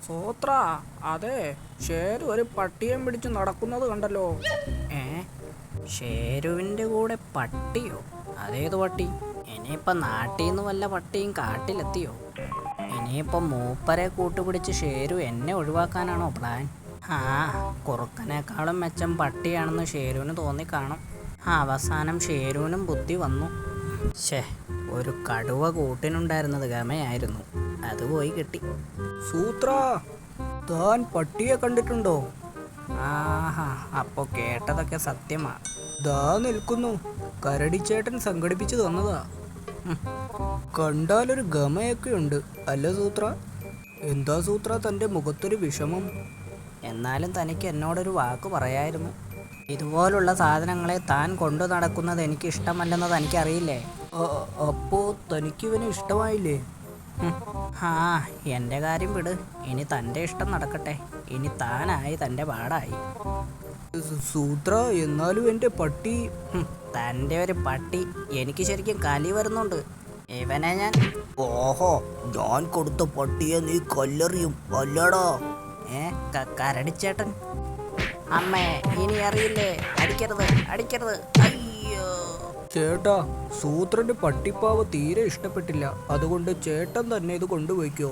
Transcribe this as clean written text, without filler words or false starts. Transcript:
സൂത്ര, അതെ, ഷേരു ഒരു പട്ടിയെ പിടിച്ച് നടക്കുന്നത് കണ്ടല്ലോ. ഏ ഷേരുവിൻ്റെ കൂടെ പട്ടിയോ? അതേത് പട്ടി? ഇനിയിപ്പം നാട്ടിൽ നിന്ന് വല്ല പട്ടിയും കാട്ടിലെത്തിയോ? ഇനിയിപ്പം മൂപ്പരെ കൂട്ടുപിടിച്ച് ഷേരു എന്നെ ഒഴിവാക്കാനാണോ പ്ലാൻ? ആ, കുറുക്കനേക്കാളും മെച്ചം പട്ടിയാണെന്ന് ഷേരുവിന് തോന്നിക്കാണും. അവസാനം ഷേരുവിനും ബുദ്ധി വന്നു. ഒരു കടുവ കൂട്ടിനുണ്ടായിരുന്നത് ഗമയായിരുന്നു, അത് പോയി കിട്ടി. സൂത്ര, താൻ പട്ടിയെ കണ്ടിട്ടുണ്ടോ? ആഹാ, അപ്പോൾ കേട്ടതൊക്കെ സത്യമാ. ദാ നിൽക്കുന്നു, കരടിച്ചേട്ടൻ സംഘടിപ്പിച്ചു തന്നതാ. കണ്ടാലൊരു ഗമയൊക്കെ ഉണ്ട് അല്ല സൂത്ര? എന്താ സൂത്ര തൻ്റെ മുഖത്തൊരു വിഷമം? എന്നാലും തനിക്ക് എന്നോടൊരു വാക്ക് പറയായിരുന്നു. ഇതുപോലുള്ള സാധനങ്ങളെ താൻ കൊണ്ടു നടക്കുന്നത് എനിക്ക് ഇഷ്ടമല്ലെന്ന് തനിക്കറിയില്ലേ? അപ്പോൾ തനിക്കിവനെ ഇഷ്ടമായില്ലേ? ആ, എൻ്റെ കാര്യം വിട്. ഇനി തൻ്റെ ഇഷ്ടം നടക്കട്ടെ. ഇനി താനായി തൻ്റെ പാടായി. സൂത്ര, എന്നാലും എൻ്റെ പട്ടി. തൻ്റെ ഒരു പട്ടി. എനിക്ക് ശരിക്കും കലി വരുന്നുണ്ട്. ഇവനെ ഞാൻ... ഓഹോ, ഞാൻ കൊടുത്ത പട്ടിയെ നീ കല്ലെറിയും അല്ലടാ? കരടിച്ചേട്ടൻ. അമ്മേ, ഇനി അറിയില്ലേ? അടിക്കരുത്, അടിക്കരുത്. അയ്യോ ചേട്ടാ, സൂത്രന്റെ പട്ടിപ്പാവ തീരെ ഇഷ്ടപ്പെട്ടില്ല. അതുകൊണ്ട് ചേട്ടൻ തന്നെ ഇത് കൊണ്ടുപോയിക്കോ.